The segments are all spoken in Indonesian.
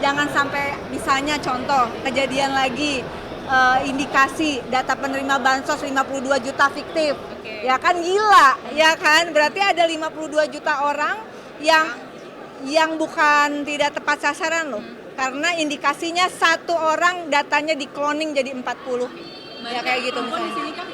Jangan sampai misalnya contoh kejadian lagi indikasi data penerima bansos 52 juta fiktif. Ya kan gila, ya kan? Berarti ada 52 juta orang yang bukan tidak tepat sasaran loh. Karena indikasinya satu orang datanya di cloning jadi 40. Ya kayak gitu misalnya. Di sini kan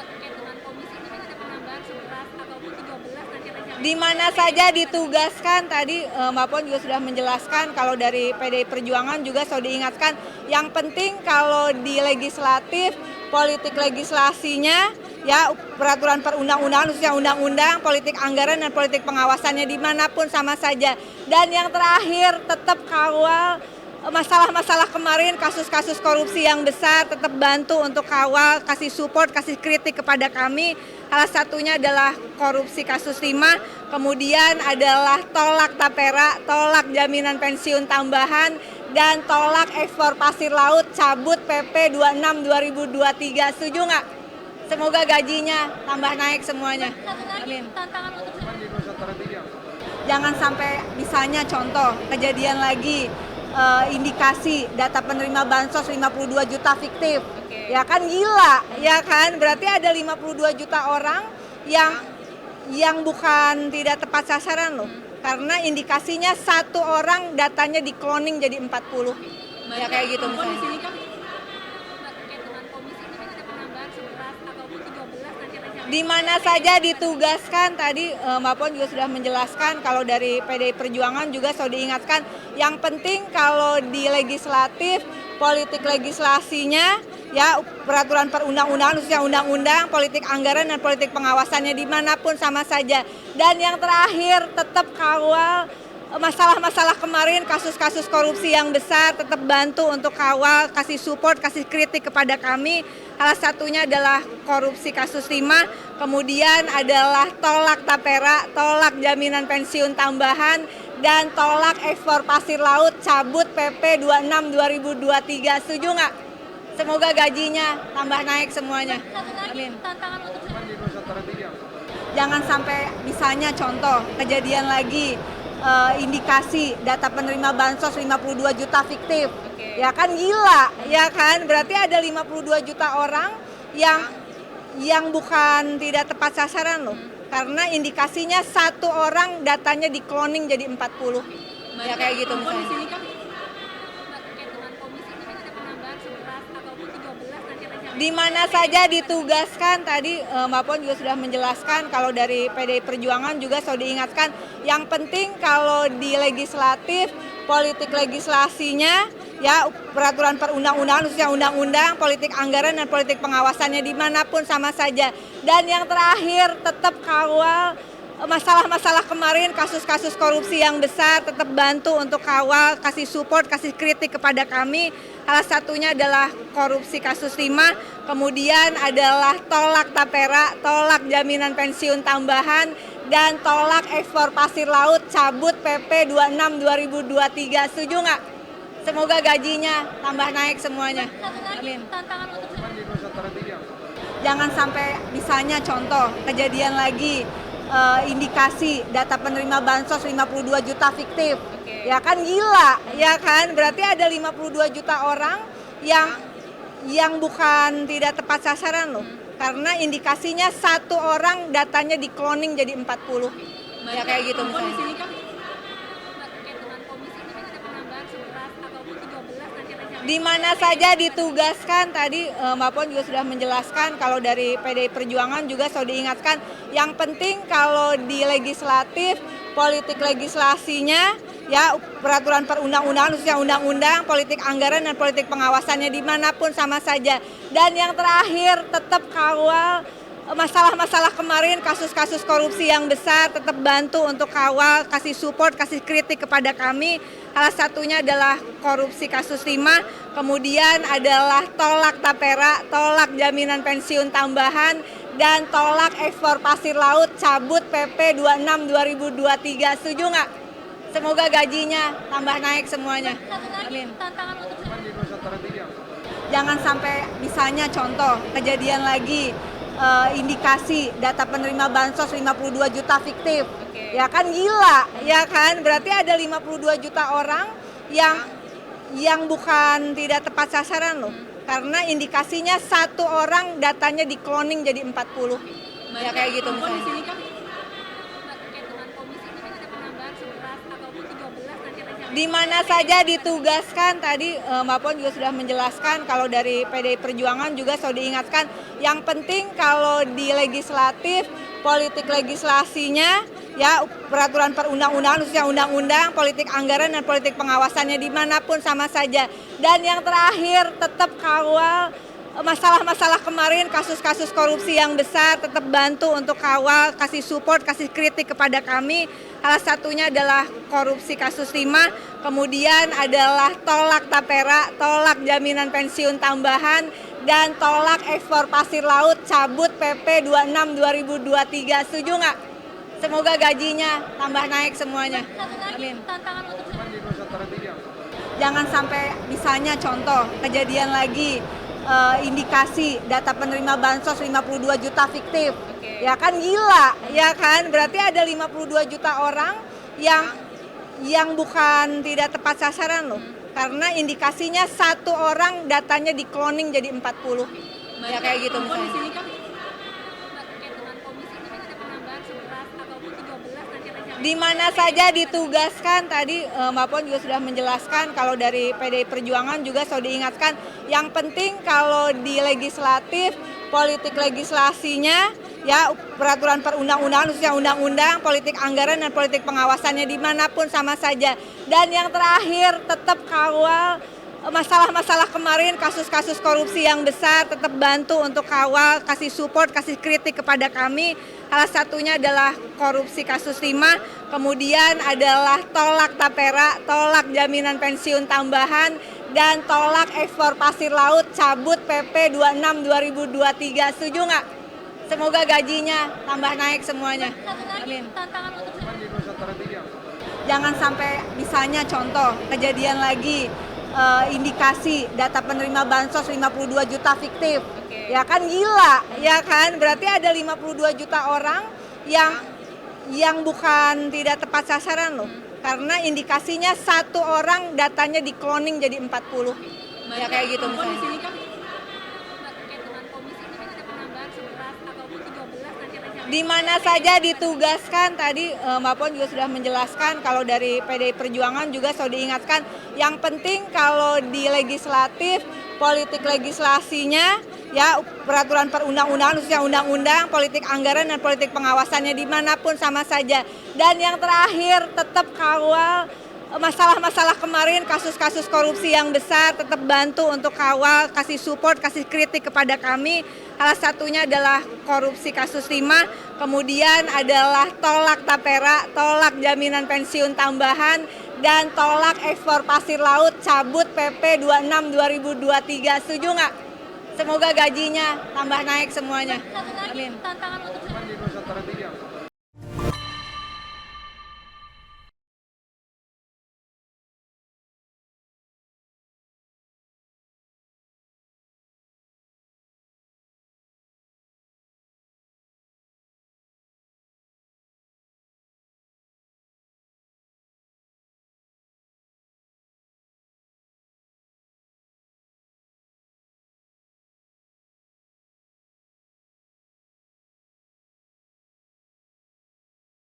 terkait dengan komisi ini kan ada penambahan 11 ataupun 13 nanti rencana. Di mana saja ditugaskan tadi Mbak Puan juga sudah menjelaskan, kalau dari PDI Perjuangan juga sudah diingatkan, yang penting kalau di legislatif, politik legislasinya, ya peraturan perundang-undangan, khususnya undang-undang, politik anggaran dan politik pengawasannya dimanapun sama saja. Dan yang terakhir tetap kawal masalah-masalah kemarin, kasus-kasus korupsi yang besar, tetap bantu untuk kawal, kasih support, kasih kritik kepada kami. Salah satunya adalah korupsi kasus timah, kemudian adalah tolak tapera, tolak jaminan pensiun tambahan, dan tolak ekspor pasir laut, cabut PP 26 2023. Setuju nggak? Semoga gajinya tambah naik semuanya. Satu lagi Amin. tantangan untuk Jangan sampai misalnya contoh kejadian lagi indikasi data penerima bansos 52 juta fiktif. Ya kan gila, ya kan? Berarti ada 52 juta orang yang bukan tidak tepat sasaran loh. Karena indikasinya satu orang datanya di cloning jadi 40. Ya kayak gitu di misalnya. sini kan terkait dengan komisi ini kan ada penambahan 11 ataupun 13 nanti rencana. Di mana saja ditugaskan, tadi Mbak Puan juga sudah menjelaskan, kalau dari PDI Perjuangan juga sudah diingatkan, yang penting kalau di legislatif, politik legislasinya, ya peraturan perundang-undangan, khususnya undang-undang, politik anggaran dan politik pengawasannya dimanapun sama saja. Dan yang terakhir tetap kawal masalah-masalah kemarin, kasus-kasus korupsi yang besar, tetap bantu untuk kawal, kasih support, kasih kritik kepada kami. Salah satunya adalah korupsi kasus timah, kemudian adalah tolak tapera, tolak jaminan pensiun tambahan, dan tolak ekspor pasir laut, cabut PP 26 2023. Setuju nggak? Semoga gajinya tambah naik semuanya. Satu lagi Amin. tantangan untuk Jangan sampai misalnya contoh kejadian lagi indikasi data penerima bansos 52 juta fiktif. Ya kan gila, ya kan? Berarti ada 52 juta orang yang bukan tidak tepat sasaran loh. Karena indikasinya satu orang datanya di cloning jadi 40. Ya kayak gitu di misalnya. sini kan terkait dengan komisi ini kan ada penambahan 11 ataupun 13 nanti rencana. Di mana saja ditugaskan, tadi Mbak Puan juga sudah menjelaskan, kalau dari PDI Perjuangan juga sudah diingatkan, yang penting kalau di legislatif, politik legislasinya, ya peraturan perundang-undangan, khususnya undang-undang, politik anggaran dan politik pengawasannya dimanapun sama saja. Dan yang terakhir tetap kawal masalah-masalah kemarin, kasus-kasus korupsi yang besar, tetap bantu untuk kawal, kasih support, kasih kritik kepada kami. Salah satunya adalah korupsi kasus timah, kemudian adalah tolak tapera, tolak jaminan pensiun tambahan, dan tolak ekspor pasir laut, cabut PP 26 2023. Setuju nggak? Semoga gajinya tambah naik semuanya. Satu lagi Amin. tantangan untuk Jangan sampai misalnya contoh kejadian lagi indikasi data penerima bansos 52 juta fiktif. Ya kan gila, ya kan? Berarti ada 52 juta orang yang bukan tidak tepat sasaran loh. Karena indikasinya satu orang datanya di cloning jadi 40. Ya kayak gitu di misalnya. sini kan terkait dengan komisi ini kan ada penambahan 11 ataupun 13 nanti rencana. Di mana saja ditugaskan, tadi Mbak Puan juga sudah menjelaskan, kalau dari PDI Perjuangan juga sudah diingatkan, yang penting kalau di legislatif, politik legislasinya, ya peraturan perundang-undangan, khususnya undang-undang, politik anggaran dan politik pengawasannya dimanapun sama saja. Dan yang terakhir tetap kawal masalah-masalah kemarin, kasus-kasus korupsi yang besar, tetap bantu untuk kawal, kasih support, kasih kritik kepada kami. Salah satunya adalah korupsi kasus timah, kemudian adalah tolak tapera, tolak jaminan pensiun tambahan, dan tolak ekspor pasir laut, cabut PP 26 2023. Setuju nggak? Semoga gajinya tambah naik semuanya. Satu lagi Amin. tantangan untuk Jangan sampai misalnya contoh kejadian lagi indikasi data penerima bansos 52 juta fiktif. Ya kan gila, ya kan? Berarti ada 52 juta orang yang bukan tidak tepat sasaran loh. Karena indikasinya satu orang datanya di cloning jadi 40. Ya kayak gitu Mbak, di misalnya. sini kan terkait dengan komisi ini kan ada penambahan 11 ataupun 13 nanti rencana. Di mana saja ditugaskan tadi Mbak Puan juga sudah menjelaskan kalau dari PDI Perjuangan juga sudah diingatkan yang penting kalau di legislatif politik legislasinya ya peraturan perundang-undangan khususnya undang-undang, politik anggaran dan politik pengawasannya dimanapun sama saja. Dan yang terakhir tetap kawal masalah-masalah kemarin, kasus-kasus korupsi yang besar, tetap bantu untuk kawal, kasih support, kasih kritik kepada kami. Salah satunya adalah korupsi kasus timah, kemudian adalah tolak tapera, tolak jaminan pensiun tambahan, dan tolak ekspor pasir laut, cabut PP 26 2023. Setuju nggak? Semoga gajinya tambah naik semuanya. Satu lagi Amin. tantangan untuk Jangan sampai misalnya contoh kejadian lagi indikasi data penerima bansos 52 juta fiktif. Ya kan gila, ya kan? Berarti ada 52 juta orang yang bukan tidak tepat sasaran loh. Karena indikasinya satu orang datanya di cloning jadi 40. Ya kayak gitu Mbak, di misalnya. sini kan terkait dengan komisi ini kan ada penambahan 11 ataupun 13 nanti rencana. Di mana saja ditugaskan tadi Mbak Puan juga sudah menjelaskan kalau dari PDI Perjuangan juga sudah diingatkan yang penting kalau di legislatif politik legislasinya ya peraturan perundang-undangan khususnya undang-undang, politik anggaran dan politik pengawasannya dimanapun sama saja. Dan yang terakhir tetap kawal masalah-masalah kemarin, kasus-kasus korupsi yang besar, tetap bantu untuk kawal, kasih support, kasih kritik kepada kami. Salah satunya adalah korupsi kasus timah, kemudian adalah tolak tapera, tolak jaminan pensiun tambahan, dan tolak ekspor pasir laut, cabut PP 26 2023. Setuju nggak? Semoga gajinya tambah naik semuanya. Satu lagi Amin. tantangan untuk Jangan sampai misalnya contoh kejadian lagi indikasi data penerima bansos 52 juta fiktif. Ya kan gila, ya kan? Berarti ada 52 juta orang yang bukan tidak tepat sasaran loh. Karena indikasinya satu orang datanya di cloning jadi 40. Ya kayak gitu Mbak, di misalnya. sini kan terkait dengan komisi ini kan ada penambahan 11 ataupun 13 nanti rencana. Di mana saja ditugaskan tadi Mbak Puan juga sudah menjelaskan kalau dari PDI Perjuangan juga sudah diingatkan yang penting kalau di legislatif politik legislasinya ya peraturan perundang-undangan khususnya undang-undang, politik anggaran dan politik pengawasannya dimanapun sama saja. Dan yang terakhir tetap kawal masalah-masalah kemarin, kasus-kasus korupsi yang besar, tetap bantu untuk kawal, kasih support, kasih kritik kepada kami. Salah satunya adalah korupsi kasus timah, kemudian adalah tolak tapera, tolak jaminan pensiun tambahan, dan tolak ekspor pasir laut, cabut PP 26 2023. Setuju nggak? Semoga gajinya tambah naik semuanya. Satu lagi Amin. tantangan untuk